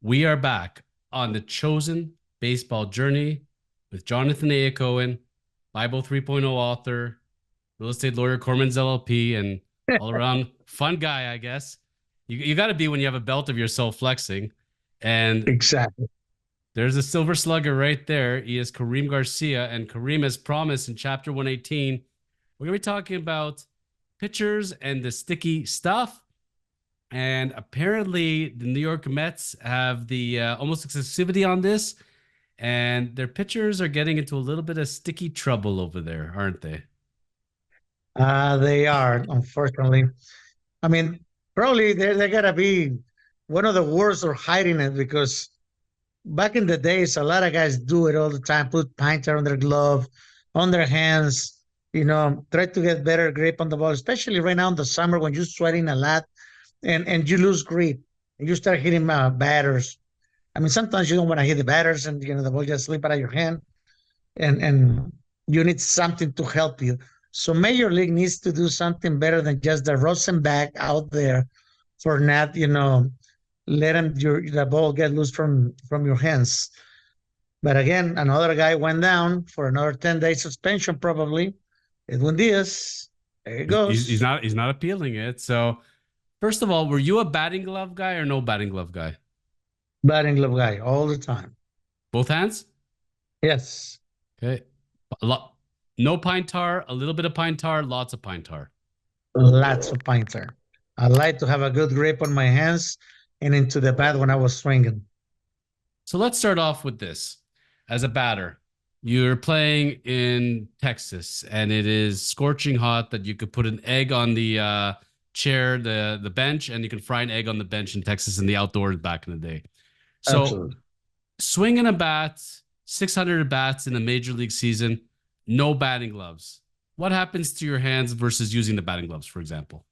We are back on the chosen baseball journey with Jonathan A. Cohen, Bible 3.0 author, real estate lawyer, Cormans LLP, and all around fun guy, I guess. You got to be when you have a belt of yourself flexing. And Exactly. there's a silver slugger right there. He is Kareem Garcia. And Kareem, has promised in chapter 118, we're going to be talking about pitchers and the sticky stuff. And apparently, the New York Mets have the almost exclusivity on this, and their pitchers are getting into a little bit of sticky trouble over there, aren't they? They are, unfortunately. I mean, probably they gotta be one of the worst or hiding it because back in the days, a lot of guys do it all the time, put pinter on their glove, on their hands, try to get better grip on the ball, especially right now in the summer when you're sweating a lot and you lose grip and you start hitting batters. I mean, sometimes you don't want to hit the batters and the ball just slip out of your hand. and you need something to help you. So Major League needs to do something better than just the Rosenbach out there for not, letting the ball get loose from your hands. But again, another guy went down for another 10-day suspension, probably. Edwin Diaz. There it He's goes. not appealing it. So first of all, were you a batting glove guy or no batting glove guy? Batting glove guy all the time. Both hands? Yes. Okay. A lot. No pine tar, a little bit of pine tar, lots of pine tar. Lots of pinter. I like to have a good grip on my hands and into the bat when I was swinging. So let's start off with this. As a batter, you're playing in Texas and it is scorching hot that you could put an egg on the chair, the bench, and you can fry an egg on the bench in Texas in the outdoors back in the day. So Absolutely. swinging a bat, 600 bats in a major league season, no batting gloves. What happens to your hands versus using the batting gloves, for example?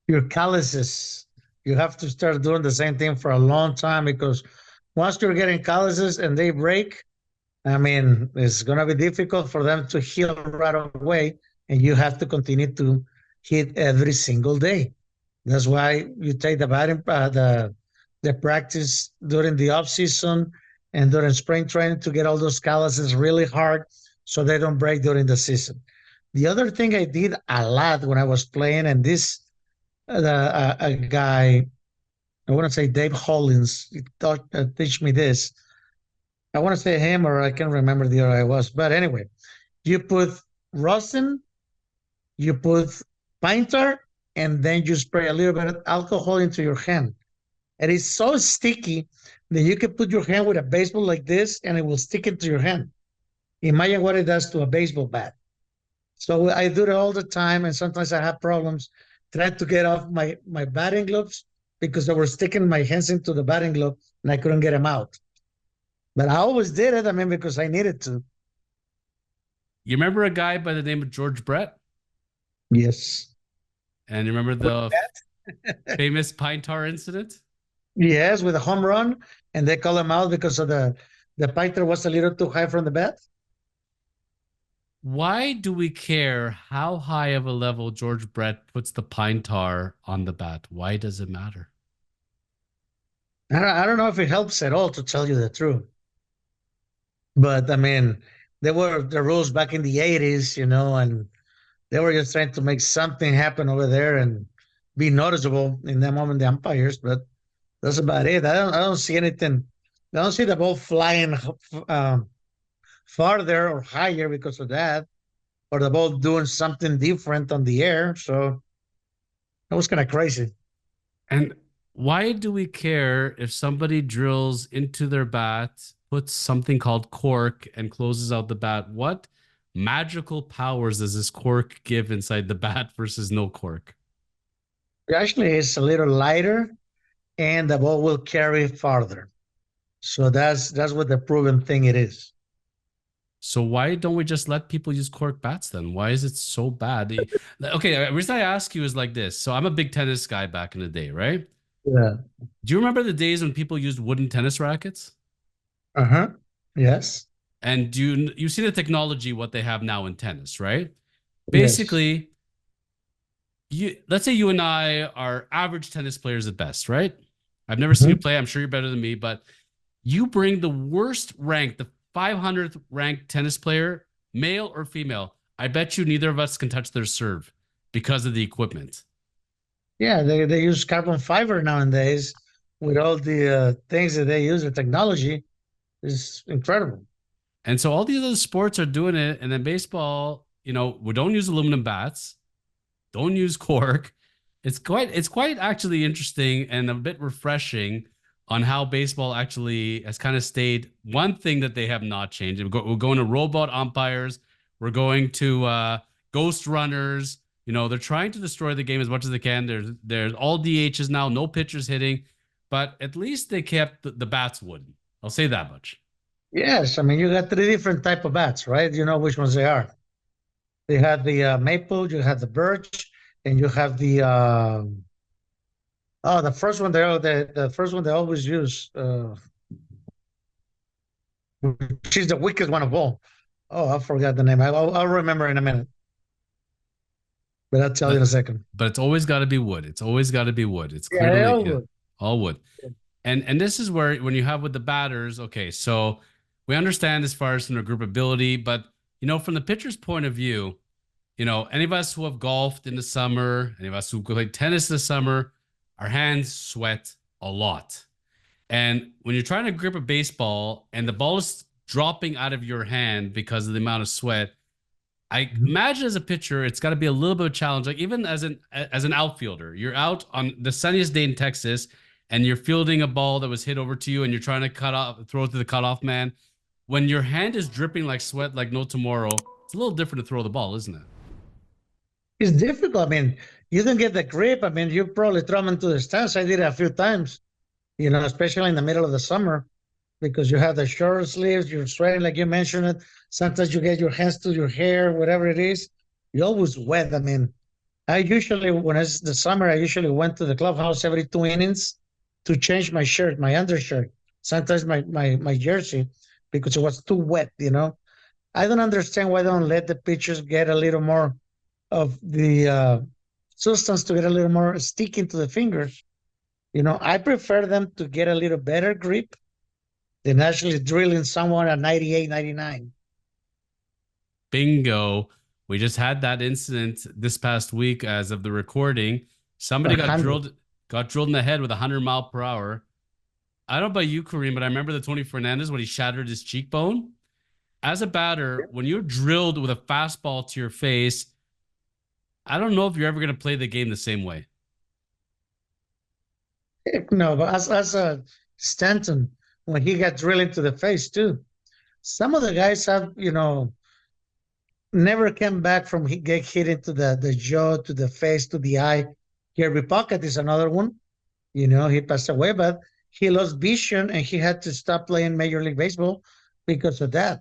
Your calluses, you have to start doing the same thing for a long time because once you're getting calluses and they break, I mean, it's going to be difficult for them to heal right away. And you have to continue to hit every single day. That's why you take the batting, the practice during the off season and during spring training to get all those calluses really hard so they don't break during the season. The other thing I did a lot when I was playing, and this a guy, I want to say Dave Hollins, he teach me this. I want to say him, or I can't remember the other I was. But anyway, you put rosin, you put pine tar, and then you spray a little bit of alcohol into your hand. And it's so sticky that you can put your hand with a baseball like this, and it will stick into your hand. Imagine what it does to a baseball bat. So I do it all the time, and sometimes I have problems trying to get off my batting gloves because they were sticking my hands into the batting glove and I couldn't get them out. But I always did it. I mean, because I needed to. You remember a guy by the name of George Brett? Yes. And you remember the famous pine tar incident? Yes, with a home run, and they call him out because of the fighter was a little too high from the bat. Why do we care how high of a level George Brett puts the pine tar on the bat? Why does it matter? I don't know if it helps at all, to tell you the truth. But I mean, there were the rules back in the 80s, and they were just trying to make something happen over there and be noticeable in that moment, the umpires. But that's about it. I don't see anything. I don't see the ball flying um, farther or higher because of that, or the ball doing something different on the air. So that was kind of crazy. And why do we care if somebody drills into their bat, puts something called cork, and closes out the bat? What magical powers does this cork give inside the bat versus no cork? Actually, it's a little lighter, and the ball will carry farther. So that's what the proven thing it is. So why don't we just let people use cork bats then? Why is it so bad? Okay, the reason I ask you is like this. So I'm a big tennis guy back in the day, right? Yeah. Do you remember the days when people used wooden tennis rackets? Uh huh. Yes. And do you see the technology what they have now in tennis, right? Yes. Basically, let's say you and I are average tennis players at best, right? I've never seen you play. I'm sure you're better than me, but you bring the worst rank, the 500th ranked tennis player, male or female. I bet you neither of us can touch their serve because of the equipment. Yeah, they use carbon fiber nowadays with all the things that they use, the technology is incredible. And so all these other sports are doing it. And then baseball, we don't use aluminum bats, don't use cork. It's quite actually interesting and a bit refreshing on how baseball actually has kind of stayed. One thing that they have not changed. We're going to robot umpires. We're going to ghost runners. They're trying to destroy the game as much as they can. There's all DHs now, no pitchers hitting, but at least they kept the bats wooden. I'll say that much. Yes, I mean you got three different type of bats, right? You know which ones they are. They have the maple, you have the birch, and you have the oh, the first one the first one they always use, which is the weakest one of all. Oh, I forgot the name. I'll remember in a minute, but I'll tell you in But a second. but it's always got to be wood. It's always got to be wood. It's Yeah, they clearly, all yeah, would. all wood. And this is where when you have with the batters, okay, so we understand as far as from the group ability, but from the pitcher's point of view, any of us who have golfed in the summer, any of us who played tennis this summer, our hands sweat a lot. And when you're trying to grip a baseball and the ball is dropping out of your hand because of the amount of sweat, I Mhm. imagine as a pitcher, it's got to be a little bit of a challenge. Like even as an outfielder, you're out on the sunniest day in Texas, and you're fielding a ball that was hit over to you, and you're trying to throw it to the cutoff man. When your hand is dripping like sweat, like no tomorrow, it's a little different to throw the ball, isn't it? It's difficult. I mean, you don't get the grip. I mean, you probably throw them into the stands. I did it a few times, especially in the middle of the summer because you have the short sleeves, you're sweating like you mentioned it. Sometimes you get your hands to your hair, whatever it is. You're always wet. I mean, I usually, when it's the summer, I usually went to the clubhouse every 2 innings to change my shirt, my undershirt, sometimes my jersey, because it was too wet. I don't understand why they don't let the pitchers get a little more of the substance to get a little more stick into the fingers. I prefer them to get a little better grip than actually drilling someone at 98, 99. Bingo. We just had that incident this past week as of the recording. Somebody got 100. drilled in the head with 100 mile per hour. I don't know about you, Kareem, but I remember the Tony Fernandez when he shattered his cheekbone. As a batter, when you're drilled with a fastball to your face, I don't know if you're ever going to play the game the same way. No, but as a Stanton, when he got drilled into the face too, some of the guys have, never came back from get hit into the jaw, to the face, to the eye. Kirby Pocket is another one. He passed away, but he lost vision and he had to stop playing Major League Baseball because of that.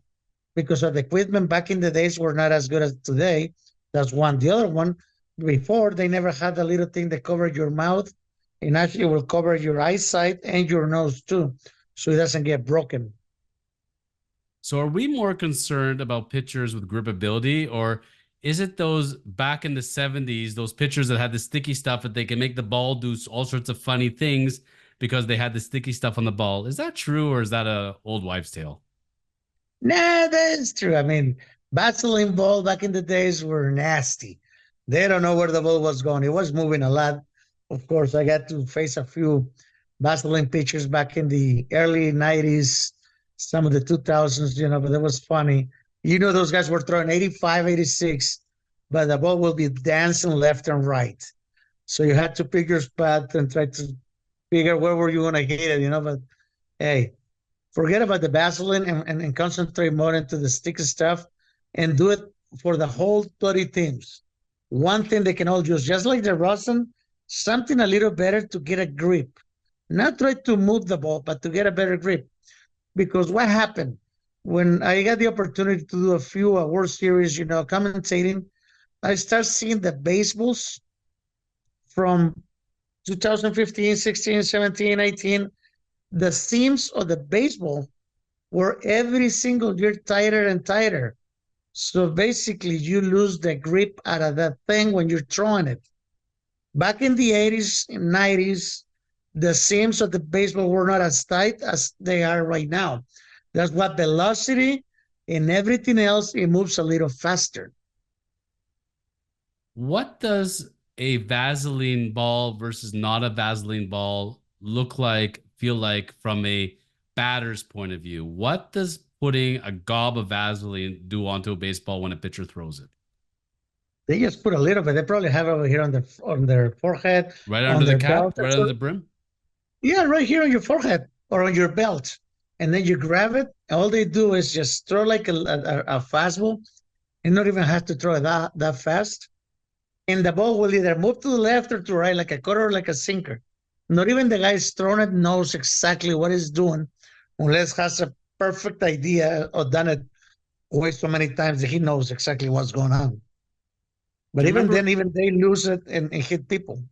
Because of the equipment back in the days were not as good as today. That's one. The other one, before they never had a little thing that covered your mouth and actually will cover your eyesight and your nose too, so it doesn't get broken. So are we more concerned about pitchers with grip ability, or is it those back in the 70s, those pitchers that had the sticky stuff that they can make the ball do all sorts of funny things because they had the sticky stuff on the ball? Is that true, or is that a old wives' tale? Nah, that's true. I mean, Vaseline ball back in the days were nasty. They don't know where the ball was going. It was moving a lot. Of course, I got to face a few Vaseline pitchers back in the early 90s, some of the 2000s, but that was funny. Those guys were throwing 85, 86, but the ball will be dancing left and right. So you had to pick your spot and try to figure where were you going to hit it. But hey, forget about the Vaseline and concentrate more into the sticky stuff and do it for the whole 30 teams. One thing they can all use, just like the rosin, something a little better to get a grip. Not try to move the ball, but to get a better grip. Because what happened when I got the opportunity to do a few World Series, commentating, I start seeing the baseballs from 2015, 16, 17, 18. The seams of the baseball were every single year tighter and tighter. So basically, you lose the grip out of that thing when you're throwing it. Back in the 80s and 90s, the seams of the baseball were not as tight as they are right now. That's what velocity and everything else, it moves a little faster. What does a Vaseline ball versus not a Vaseline ball look like, feel like from a batter's point of view? What does putting a gob of Vaseline do onto a baseball when a pitcher throws it? They just put a little bit. They probably have it over here on their forehead, Right on under the their cap, belt. right under the brim? Yeah, right here on your forehead or on your belt. And then you grab it. All they do is just throw like a fastball and not even have to throw it that fast. And the ball will either move to the left or to right, like a cutter or like a sinker. Not even the guy throwing it knows exactly what he's doing, unless has a perfect idea or done it way so many times that he knows exactly what's going on. Do But you even then, remember even they lose it and hit people.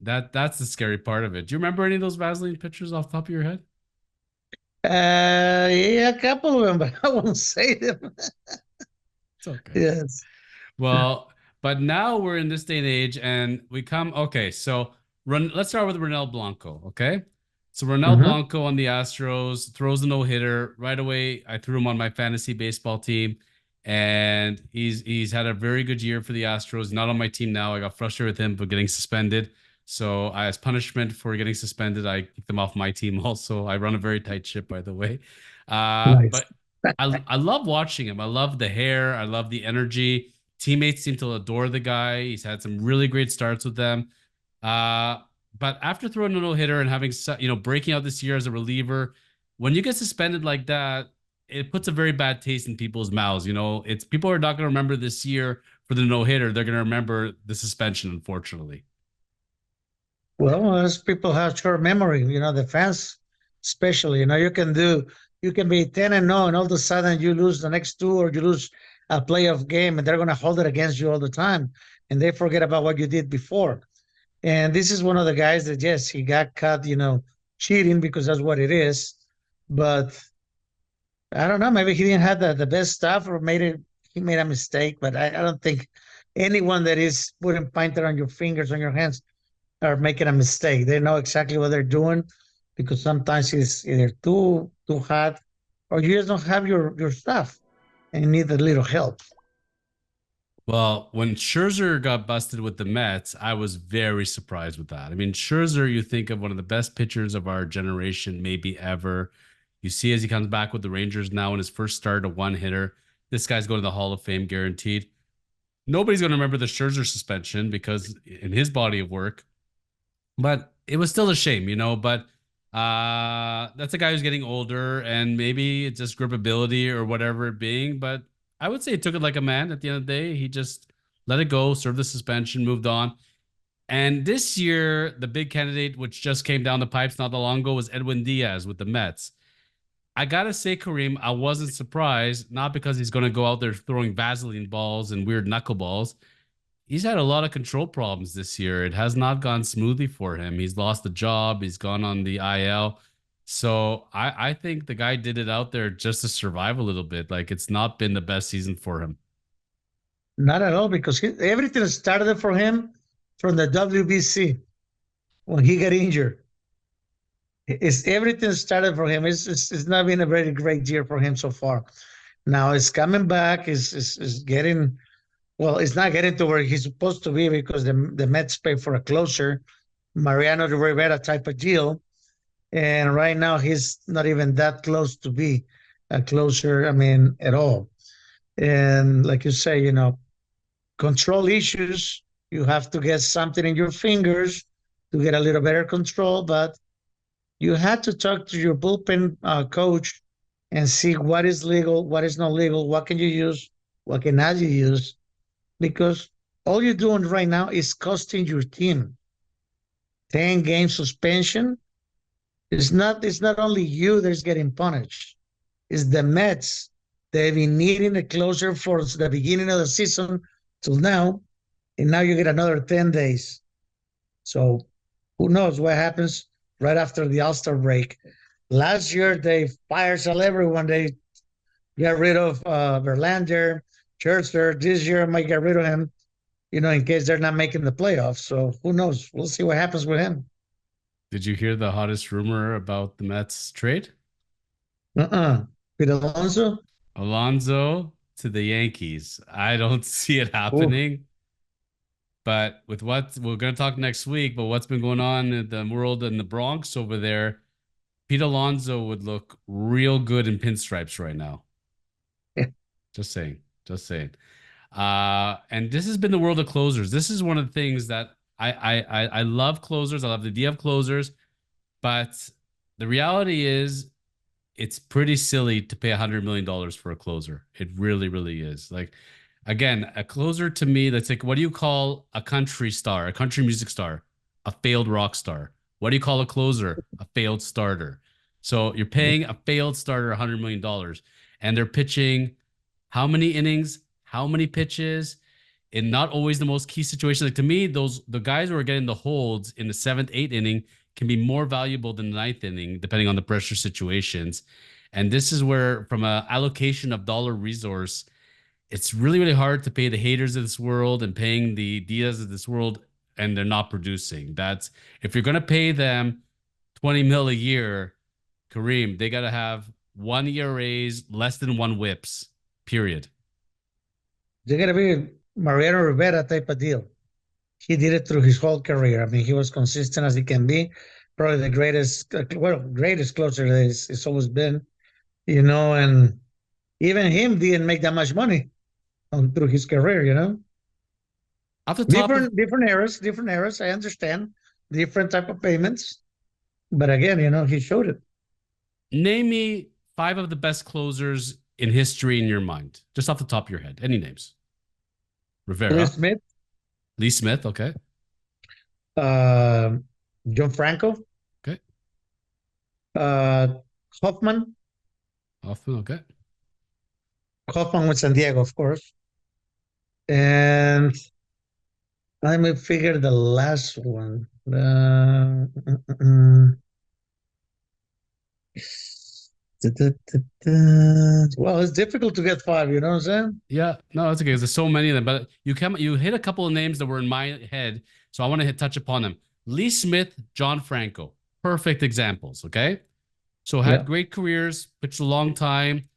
that's the scary part of it? Do you remember any of those Vaseline pictures off the top of your head? Yeah, a couple of them, but I won't say them. It's okay. Yes. Well, but now we're in this day and age, and we come. Okay, so let's start with Ronel Blanco. Okay, so Ronel Mm-hmm. Blanco on the Astros throws a no hitter right away. I threw him on my fantasy baseball team, and he's had a very good year for the Astros. Not on my team now. I got frustrated with him for getting suspended. So as punishment for getting suspended, I kicked him off my team. Also, I run a very tight ship, by the way. Nice. But I love watching him. I love the hair. I love the energy. Teammates seem to adore the guy. He's had some really great starts with them. Uh, but after throwing a no hitter and having breaking out this year as a reliever, when you get suspended like that, it puts a very bad taste in people's mouths. It's people are not going to remember this year for the no hitter. They're going to remember the suspension, unfortunately. Well, as people have short memory, the fans, especially, you can be 10 and 0, and all of a sudden you lose the next two, or you lose a playoff game, and they're going to hold it against you all the time. And they forget about what you did before. And this is one of the guys that, yes, he got caught, cheating because that's what it is. But I don't know, maybe he didn't have the best stuff or he made a mistake. But I don't think anyone that is putting painter on your fingers, on your hands, are making a mistake. They know exactly what they're doing because sometimes it's either too hot or you just don't have your stuff and you need a little help. Well, when Scherzer got busted with the Mets, I was very surprised with that. I mean, Scherzer, you think of one of the best pitchers of our generation, maybe ever. You see as he comes back with the Rangers now in his first start, a one hitter. This guy's going to the Hall of Fame guaranteed. Nobody's going to remember the Scherzer suspension because in his body of work, but it was still a shame, But that's a guy who's getting older, and maybe it's just grip ability or whatever it being. But I would say he took it like a man. At the end of the day, he just let it go, served the suspension, moved on. And this year, the big candidate, which just came down the pipes not that long ago, was Edwin Diaz with the Mets. I gotta say, Kareem, I wasn't surprised, not because he's going to go out there throwing Vaseline balls and weird knuckleballs. He's had a lot of control problems this year. It has not gone smoothly for him. He's lost the job. He's gone on the IL. So I think the guy did it out there just to survive a little bit. Like it's not been the best season for him. Not at all, because everything started for him from the WBC when he got injured. It's everything started for him. It's not been a very great year for him so far. Now it's coming back. Is getting well. It's not getting to where he's supposed to be because the Mets pay for a closer, Mariano Rivera type of deal, and right now he's not even that close to be a closer. I mean, at all. And like you say, control issues. You have to get something in your fingers to get a little better control, but you had to talk to your bullpen coach and see what is legal, what is not legal, what can you use, what cannot you use, because all you're doing right now is costing your team 10-game suspension. It's not only you that's getting punished. It's the Mets. They've been needing a closer for the beginning of the season till now, and now you get another 10 days. So who knows what happens right after the All-Star break. Last year, they fired everyone. They got rid of Verlander, Scherzer. This year, might get rid of him, in case they're not making the playoffs. So who knows? We'll see what happens with him. Did you hear the hottest rumor about the Mets trade? Uh-uh. Pete Alonso? Alonso to the Yankees. I don't see it Oof. happening. But with what we're going to talk next week, but what's been going on in the world in the Bronx over there, Pete Alonso would look real good in pinstripes right now. Yeah. Just saying. Just saying. And this has been the world of closers. This is one of the things that I love closers. I love the idea of closers, but the reality is it's pretty silly to pay $100 million for a closer. It really, really is. Like, again, a closer to me, that's like, what do you call a country star, a country music star, a failed rock star? What do you call a closer? A failed starter. So you're paying a failed starter $100 million, and they're pitching how many innings, how many pitches, in not always the most key situations. Like to me, those the guys who are getting the holds in the seventh, eighth inning can be more valuable than the ninth inning, depending on the pressure situations. And this is where, from an allocation of dollar resource, it's really, really hard to pay the haters of this world and paying the Diaz of this world, and they're not producing. That's if you're gonna pay them 20 mil a year, Kareem, they gotta have 1 year raise, less than one whips, period. They're going to be Mariano Rivera type of deal. He did it through his whole career. I mean, he was consistent as he can be. Probably the greatest, greatest closer that it's always been, and even him didn't make that much money through his career. Off the top of Different eras. I understand different type of payments, but again, he showed it. Name me five of the best closers in history in your mind, just off the top of your head. Any names? Will Rivera, Smith, Lee Smith. Okay. uh, John Franco, Okay. uh, Hoffman, Hoffman. Okay. Hoffman with San Diego, of course, and let me figure the last one. Well, it's difficult to get five. You know what I'm saying? Yeah. No, that's okay. There's so many of them, but you hit a couple of names that were in my head, so I want to touch upon them. Lee Smith, John Franco, perfect examples. Okay. So had Yeah. great careers, pitched a long time.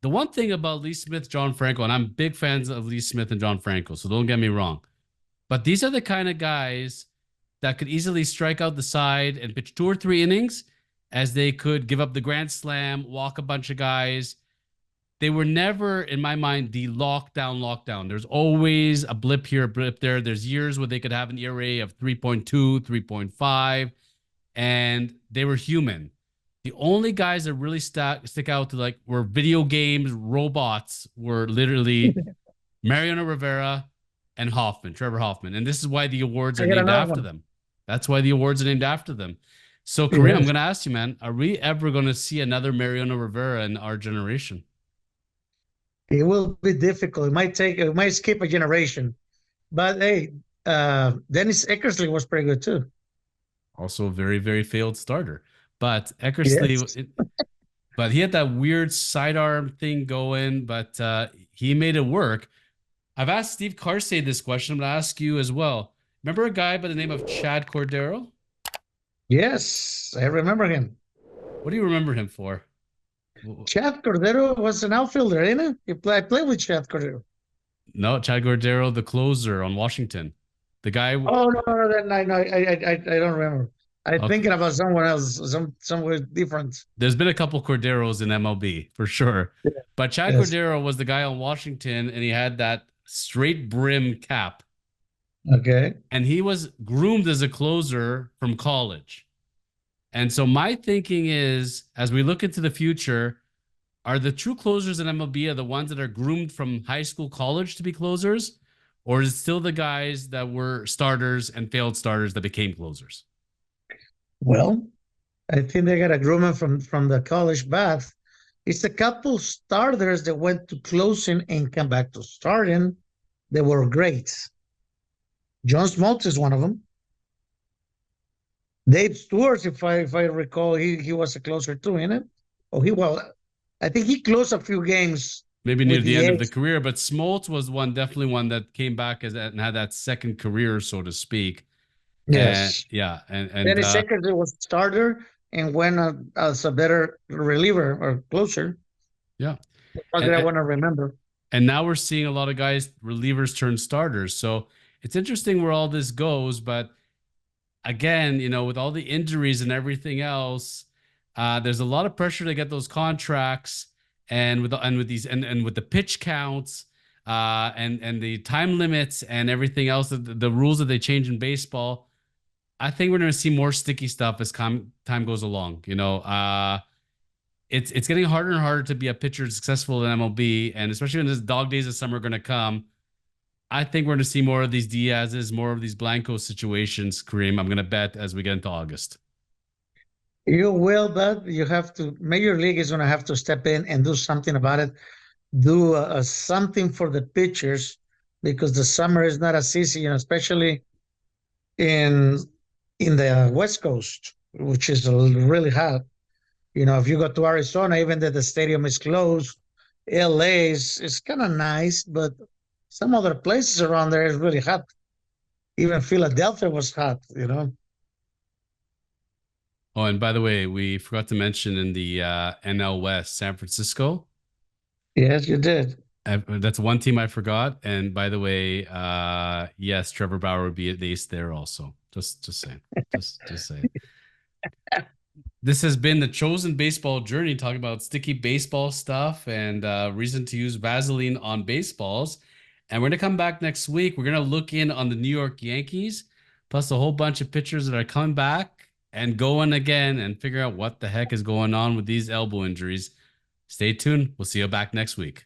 The one thing about Lee Smith, John Franco, and I'm big fans of Lee Smith and John Franco, so don't get me wrong. But these are the kind of guys that could easily strike out the side and pitch 2 or 3 innings, as they could give up the grand slam, walk a bunch of guys. They were never, in my mind, the lockdown. There's always a blip here, a blip there. There's years where they could have an ERA of 3.2, 3.5, and they were human. The only guys that really stick out to like were video games robots were literally Mariano Rivera and Hoffman, Trevor Hoffman. And this is why the awards I are got named another after one. them. That's why the awards are named after them. So, Kareem, I'm Yes. going to ask you, man, are we ever going to see another Mariano Rivera in our generation? It will be difficult. It might skip a generation. But hey, Dennis Eckersley was pretty good too. Also, a very, very failed starter. But Yes. but he had that weird sidearm thing going, but he made it work. I've asked Steve Carsey this question. I'm going to ask you as well. Remember a guy by the name of Chad Cordero? Yes, I remember him. What do you remember him for? Chad Cordero was an outfielder, ain't he? I played with Chad Cordero. No, Chad Cordero, the closer on Washington. The guy. Oh no, then I don't remember. I'm Okay. thinking about someone else, somewhere different. There's been a couple Corderos in MLB for sure. Yeah. But Chad Yes. Cordero was the guy on Washington, and he had that straight brim cap. Okay. And he was groomed as a closer from college. And so my thinking is, as we look into the future, are the true closers in MLB are the ones that are groomed from high school, college to be closers? Or is it still the guys that were starters and failed starters that became closers? Well, I think they got a grooming from the college bath. It's a couple starters that went to closing and come back to starting. They were great. John Smoltz is one of them. Dave Stewart, if I recall, he was a closer too, isn't it? Oh, I think he closed a few games Maybe near with the the end of the A's. career, but Smoltz was definitely one that came back as and had that second career, so to speak. And Yes. yeah, and Dennis Eckersley was starter and went as a better reliever or closer. yeah. What And, did I and want to remember? and now we're seeing a lot of guys relievers turn starters. So it's interesting where all this goes, but again, with all the injuries and everything else, there's a lot of pressure to get those contracts, and with the pitch counts, and the time limits and everything else, the rules that they change in baseball. I think we're going to see more sticky stuff as time goes along. It's getting harder and harder to be a pitcher successful in MLB, and especially when the dog days of summer are going to come. I think we're going to see more of these Diaz's, more of these Blanco situations, Kareem. I'm going to bet as we get into August. You will, but you have to. Major League is going to have to step in and do something about it. Do something for the pitchers because the summer is not as easy, especially in in the West Coast, which is really hot. If you go to Arizona, even though the stadium is closed, LA is kind of nice, but some other places around there is really hot. Even Philadelphia was hot. Oh, and by the way, we forgot to mention in the NL West, San Francisco. Yes, you did. That's one team I forgot. And by the way, yes, Trevor Bauer would be at least there also. Just saying. Just saying. This has been the Chosen Baseball Journey, talking about sticky baseball stuff and reason to use Vaseline on baseballs. And we're going to come back next week. We're going to look in on the New York Yankees, plus a whole bunch of pitchers that are coming back and going again, and figure out what the heck is going on with these elbow injuries. Stay tuned. We'll see you back next week.